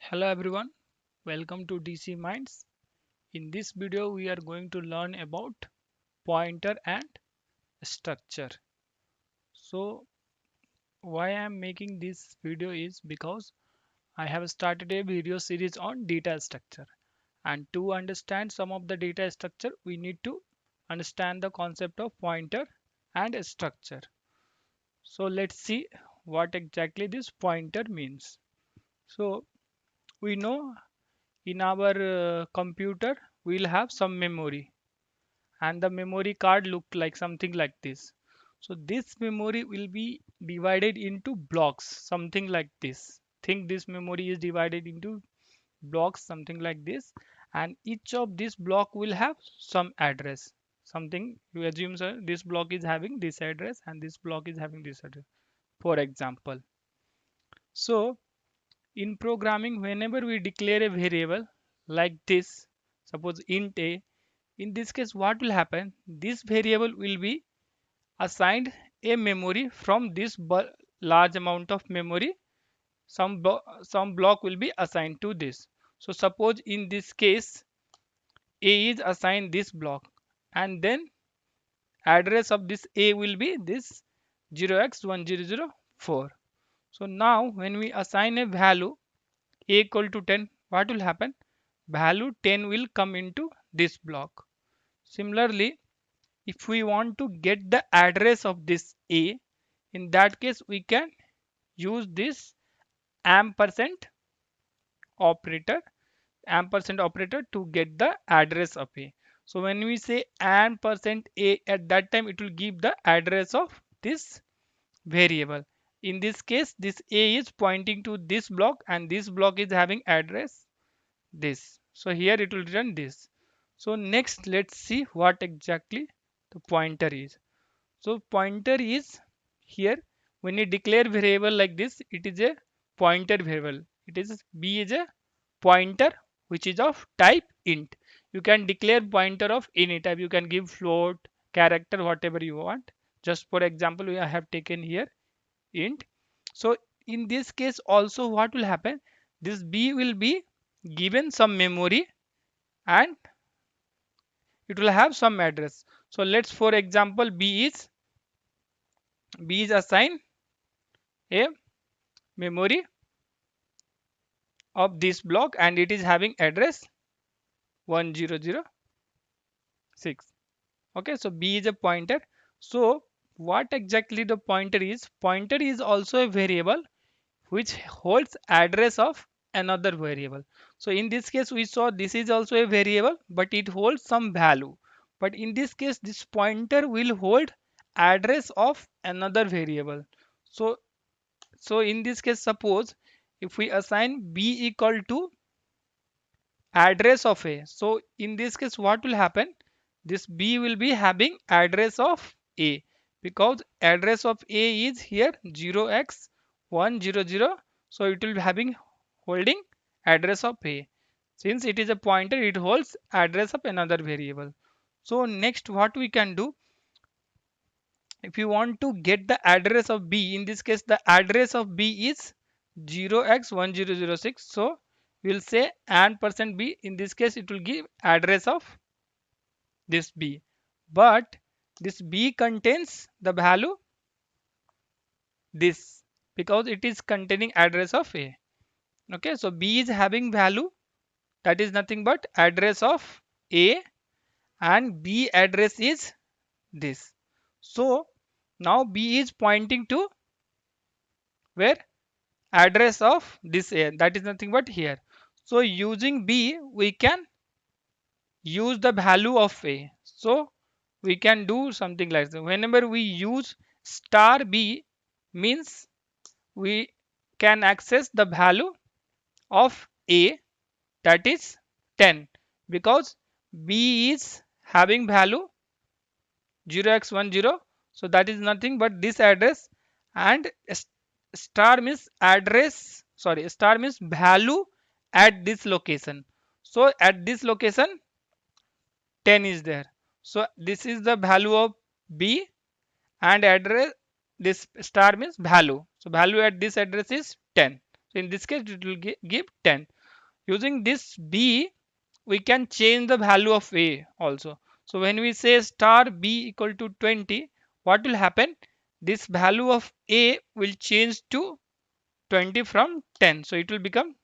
Hello everyone, welcome to DC Minds. In this video, we are going to learn about pointer and structure. So, why I am making this video is because I have started a video series on data structure. And to understand some of the data structure, we need to understand the concept of pointer and structure. So, let's see what exactly this pointer means. So, we know in our computer, we'll have some memory and the memory card look like something like this. So this memory will be divided into blocks, something like this. Think this memory is divided into blocks, something like this, and each of this block will have some address. Something you assume, sir, this block is having this address and this block is having this address, for example. So in programming, whenever we declare a variable like this, suppose int a, in this case, what will happen? This variable will be assigned a memory from this large amount of memory. Some block will be assigned to this. So suppose in this case, a is assigned this block, and then address of this a will be this 0x1004. So now when we assign a value a equal to 10, what will happen? Value 10 will come into this block. Similarly, if we want to get the address of this a, in that case we can use this ampersand operator ampersand operator to get the address of a. So when we say ampersand a, at that time it will give the address of this variable. In this case, this a is pointing to this block and this block is having address this. So here it will return this. So next, let's see what exactly the pointer is. So pointer is here, when you declare variable like this, it is a pointer variable. It is b is a pointer which is of type int. You can declare pointer of any type. You can give float, character, whatever you want. Just for example, we have taken here int. So in this case also what will happen? This b will be given some memory and it will have some address. So let's, for example, b is assigned a memory of this block and it is having address 1006. Okay, so b is a pointer. So what exactly the pointer is? Pointer is also a variable which holds address of another variable. So in this case we saw this is also a variable but it holds some value. But in this case this pointer will hold address of another variable. So in this case, suppose if we assign b equal to address of a, so in this case what will happen? This b will be having address of a because address of a is here 0x100. So it will be having holding address of a. Since it is a pointer, it holds address of another variable. So next what we can do, if you want to get the address of b, in this case the address of b is 0x1006. So we'll say and percent %b. In this case it will give address of this b, but this b contains the value this because it is containing address of a. Okay, so b is having value that is nothing but address of a and b address is this. So now b is pointing to where? Address of this a, that is nothing but here. So using b we can use the value of a. So we can do something like this. Whenever we use star b means we can access the value of a, that is 10, because b is having value 0x10. So that is nothing but this address, and star means address, sorry, star means value at this location. So at this location 10 is there. So this is the value of b, and address, this star means value. So value at this address is 10. So in this case it will give 10. Using this b, we can change the value of a also. So when we say star b equal to 20, what will happen? This value of a will change to 20 from 10. So it will become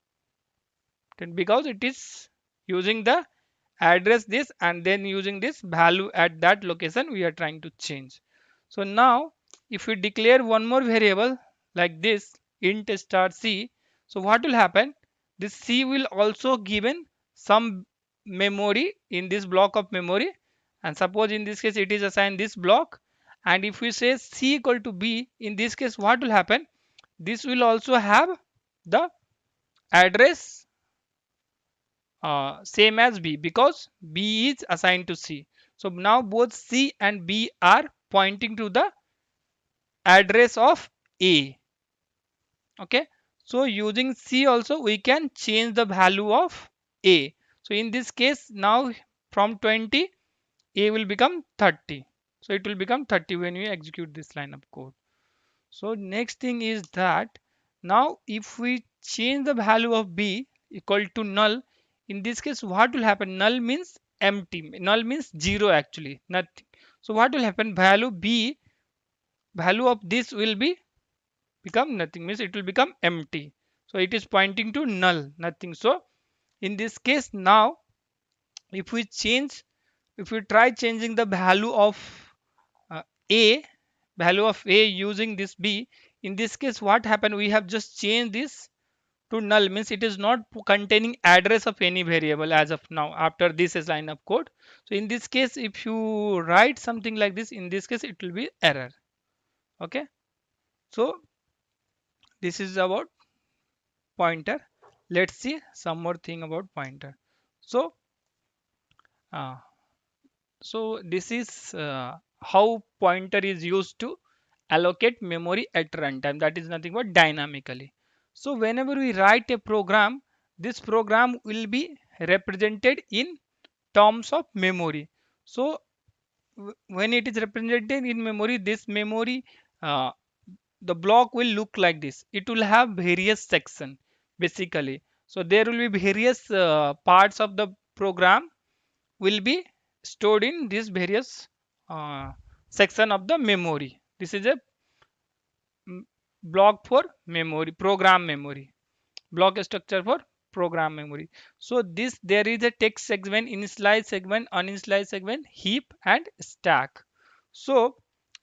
10 because it is using the address this and then using this value at that location we are trying to change. So now if we declare one more variable like this int star c, so what will happen? This c will also given some memory in this block of memory, and suppose in this case it is assigned this block, and if we say c equal to b, in this case what will happen? This will also have the address same as b because b is assigned to c. So now both c and b are pointing to the address of a. Okay, so using c also we can change the value of a. So in this case now from 20 a will become 30. So it will become 30 when we execute this line of code. So next thing is that now if we change the value of b equal to null, in this case what will happen? Null means empty. Null means zero actually, nothing. So what will happen? Value of this will be become nothing, means it will become empty. So it is pointing to null, nothing. So in this case now if we change, if we try changing the value of uh, a value of a using this b, in this case what happened? We have just changed this to null, means it is not containing address of any variable as of now after this is line of code. So in this case if you write something like this, in this case it will be error. Okay, so this is about pointer. Let's see some more thing about pointer. So uh, so this is how pointer is used to allocate memory at runtime, that is nothing but dynamically. So whenever we write a program, this program will be represented in terms of memory. So when it is represented in memory, this memory uh, the block will look like this. It will have various section basically. So there will be various parts of the program will be stored in this various uh, section of the memory. This is a block for memory, program memory, block structure for program memory. So this there is a text segment, initialize segment, uninitialized segment, heap and stack. So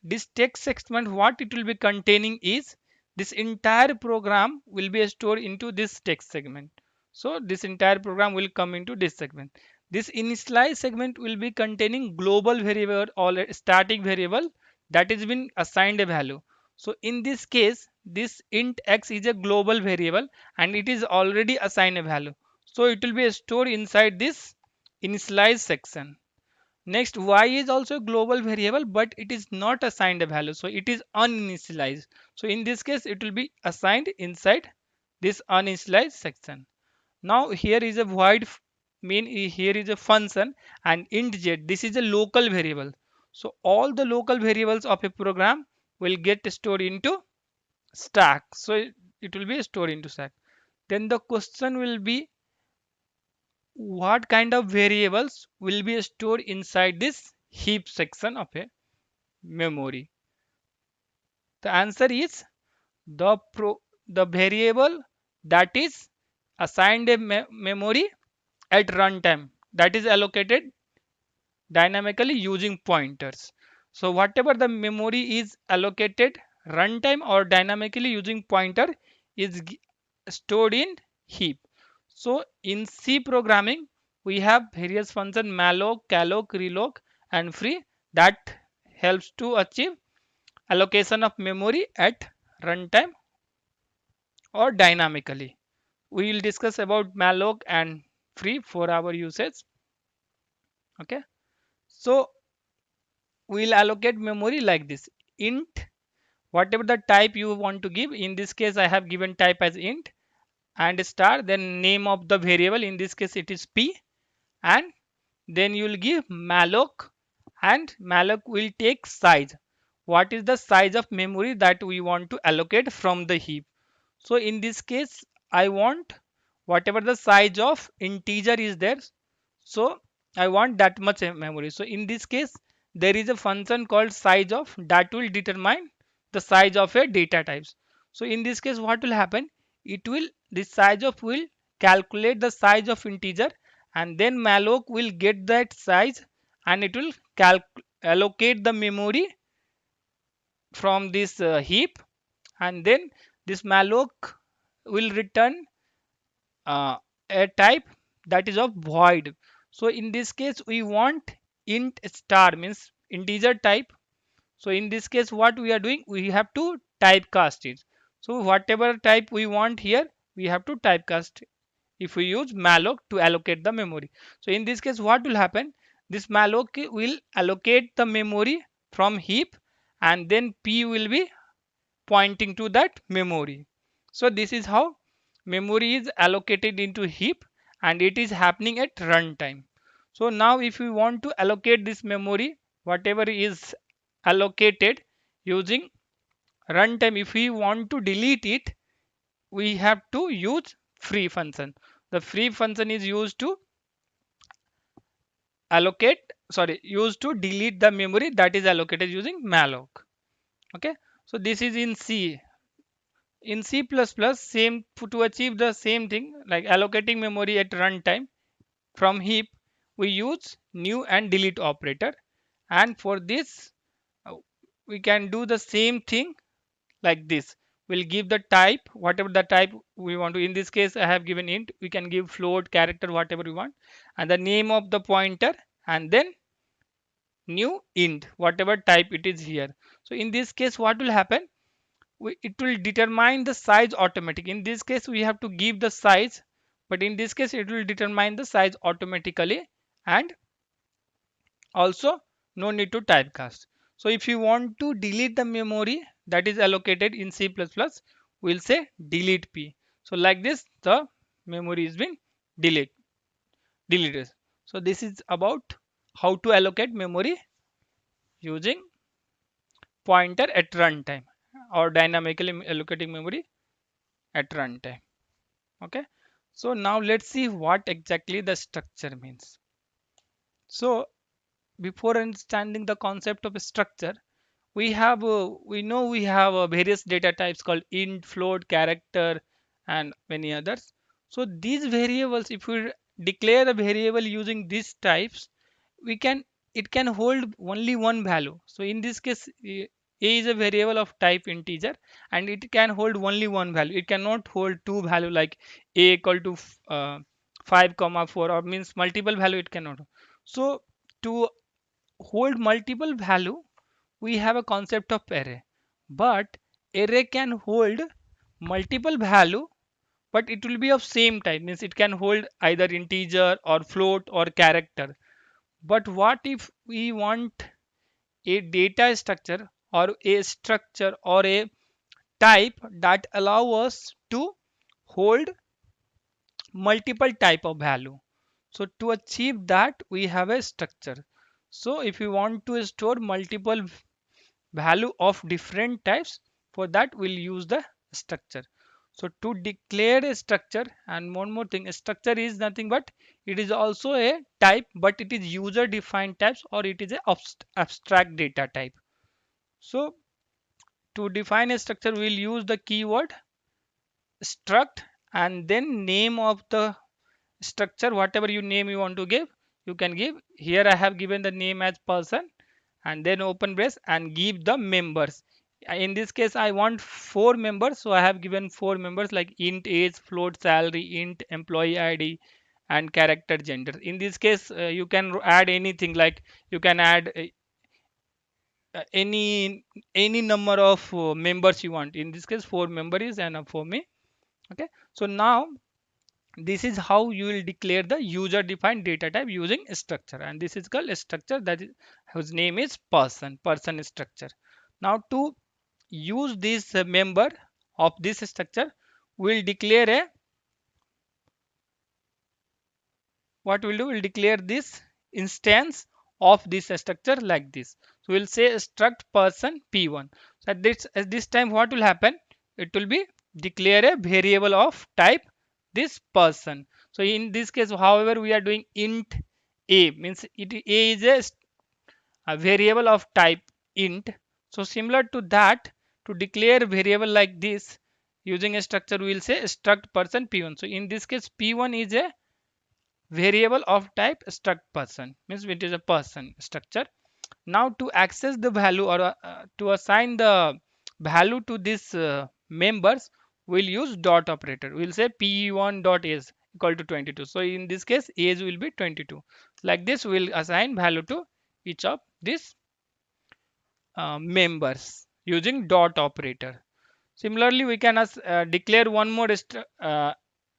this text segment, what it will be containing is this entire program will be stored into this text segment. So this entire program will come into this segment. This initialize segment will be containing global variable or a static variable that has been assigned a value. So in this case this int x is a global variable and it is already assigned a value. So it will be stored inside this initialize section. Next, y is also a global variable, but it is not assigned a value. So it is uninitialized. So in this case, it will be assigned inside this uninitialized section. Now here is a void mean here is a function, and int z. This is a local variable. So all the local variables of a program will get stored into stack. So it will be stored into stack. Then the question will be what kind of variables will be stored inside this heap section of a memory. The answer is the variable that is assigned a memory at runtime, that is allocated dynamically using pointers. So whatever the memory is allocated runtime or dynamically using pointer is stored in heap. So in C programming we have various functions malloc, calloc, reloc and free that helps to achieve allocation of memory at runtime or dynamically. We will discuss about malloc and free for our usage. Okay, so we will allocate memory like this. Int, whatever the type you want to give, in this case I have given type as int, and star, then name of the variable, in this case it is p, and then you will give malloc, and malloc will take size. What is the size of memory that we want to allocate from the heap? So in this case I want whatever the size of integer is there, so I want that much memory. So in this case there is a function called size of that will determine the size of a data types. So in this case what will happen, it will, this size of will calculate the size of integer, and then malloc will get that size and it will allocate the memory from this heap, and then this malloc will return a type that is of void. So in this case we want int star, means integer type. So in this case what we are doing, we have to typecast it. So whatever type we want here, we have to typecast if we use malloc to allocate the memory. So in this case what will happen, this malloc will allocate the memory from heap, and then p will be pointing to that memory. So this is how memory is allocated into heap, and it is happening at runtime. So now if we want to allocate this memory, whatever is allocated using runtime, if we want to delete it, we have to use free function. The free function is used to used to delete the memory that is allocated using malloc. Okay, so this is in C. In C++, same to achieve the same thing like allocating memory at runtime from heap, we use new and delete operator. And for this uh, we can do the same thing like this. We'll give the type, whatever the type we want to. In this case I have given int, we can give float, character, whatever we want, and the name of the pointer, and then new int, whatever type it is here. So in this case what will happen, it will determine the size automatic. In this case we have to give the size, but in this case it will determine the size automatically, and also no need to typecast. So if you want to delete the memory that is allocated in C++, we'll say delete p. So like this the memory is been deleted. So this is about how to allocate memory using pointer at runtime, or dynamically allocating memory at runtime. Okay, so now let's see what exactly the structure means. So before understanding the concept of a structure, we know we have various data types called int, float, character, and many others. So these variables, if we declare a variable using these types, we can, it can hold only one value. So in this case a is a variable of type integer, and it can hold only one value. It cannot hold two value like a equal to 5 comma 4, or means multiple value it cannot. So to hold multiple value, we have a concept of array, but array can hold multiple value, but it will be of same type, means it can hold either integer or float or character. But what if we want a data structure, or a structure, or a type that allow us to hold multiple type of value? So to achieve that we have a structure. So if we want to store multiple value of different types, for that we'll use the structure. So to declare a structure, and one more thing, a structure is nothing but it is also a type, but it is user defined types, or it is a abstract data type. So to define a structure we'll use the keyword struct, and then name of the structure, whatever you name you want to give, you can give. Here I have given the name as person, and then open brace and give the members. In this case I want four members, so I have given four members like int age, float salary, int employee id, and character gender. In this case you can add anything, like you can add any number of members you want. In this case four members is enough for me. Okay, so now this is how you will declare the user defined data type using a structure, and this is called a structure, that is whose name is person structure. Now to use this member of this structure, we'll declare a, what we'll do, we'll declare this instance of this structure like this. So we'll say struct person p1. So at this time what will happen, it will be declare a variable of type this person. So in this case, however, we are doing int a, means a is a variable of type int. So similar to that, to declare variable like this using a structure, we will say struct person p1. So in this case, p1 is a variable of type struct person, means it is a person structure. Now to access the value, or to assign the value to this members, we'll use dot operator. We'll say p1 dot age equal to 22. So in this case, age will be 22. Like this, we'll assign value to each of these members using dot operator. Similarly, we can declare one more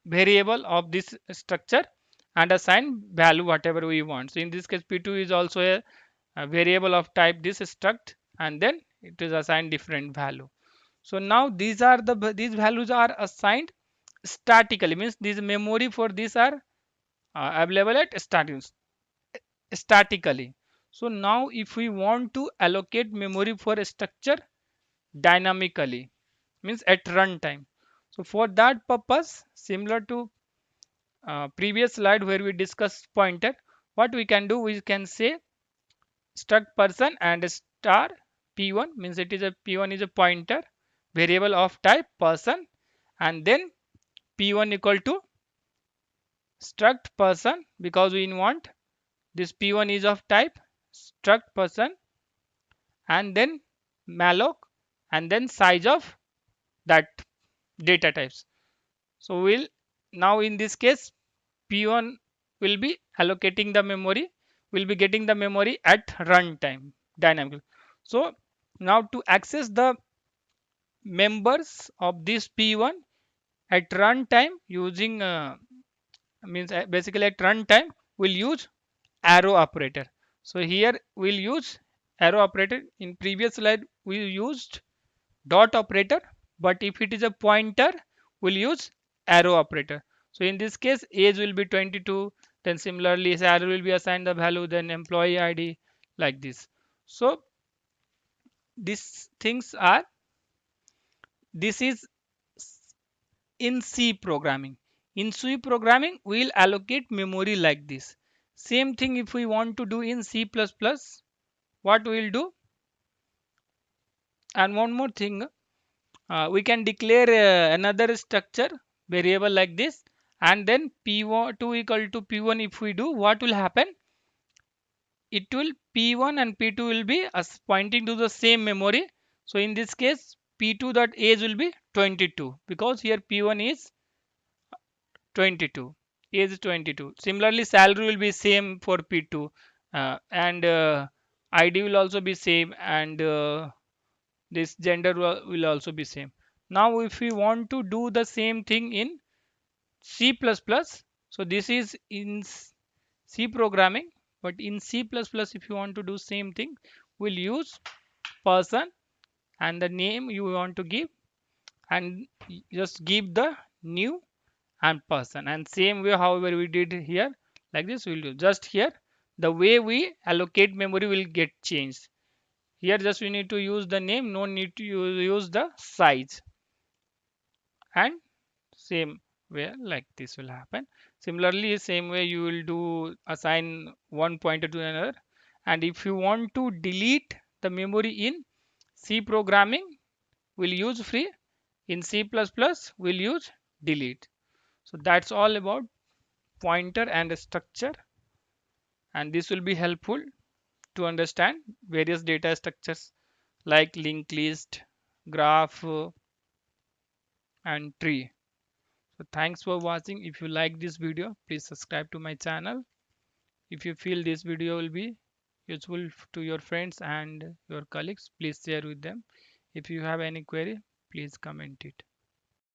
variable of this structure and assign value whatever we want. So in this case, p2 is also a variable of type this struct, and then it is assigned different value. So now these values are assigned statically, means this memory for these are available at statically. So now if we want to allocate memory for a structure dynamically, means at runtime. So for that purpose, similar to previous slide where we discussed pointer, what we can do, we can say struct person and star p1, means it is a p1 is a pointer variable of type person, and then p1 equal to struct person, because we want this p1 is of type struct person, and then malloc, and then size of that data types. So we'll now in this case, p1 will be allocating the memory, will be getting the memory at runtime dynamically. So now to access the members of this p1 at runtime using means basically at runtime, we'll use arrow operator. So here we'll use arrow operator. In previous slide we used dot operator, but if it is a pointer, we'll use arrow operator. So in this case, age will be 22, then similarly salary will be assigned the value, then employee id, like this. So these things are, this is in C programming. In C programming, we'll allocate memory like this. Same thing if we want to do in C++, what we'll do. And one more thing, we can declare another structure variable like this, and then p2 equal to p1. If we do, what will happen, it will p1 and p2 will be as pointing to the same memory. So in this case, p2 dot age will be 22, because here p1 is 22, age 22. Similarly, salary will be same for p2, and id will also be same, and this gender will also be same. Now if we want to do the same thing in C++, so this is in C programming, but in C++ if you want to do same thing, we'll use person and the name you want to give, and just give the new and person, and same way however we did here, like this we'll do. Just here the way we allocate memory will get changed. Here just we need to use the name, no need to use the size, and same way like this will happen. Similarly, same way you will do assign one pointer to another. And if you want to delete the memory in C programming, we'll use free. In C++, we'll use delete. So that's all about pointer and structure, and this will be helpful to understand various data structures like linked list, graph, and tree. So thanks for watching. If you like this video, please subscribe to my channel. If you feel this video will be useful to your friends and your colleagues, please share with them. If you have any query, please comment it.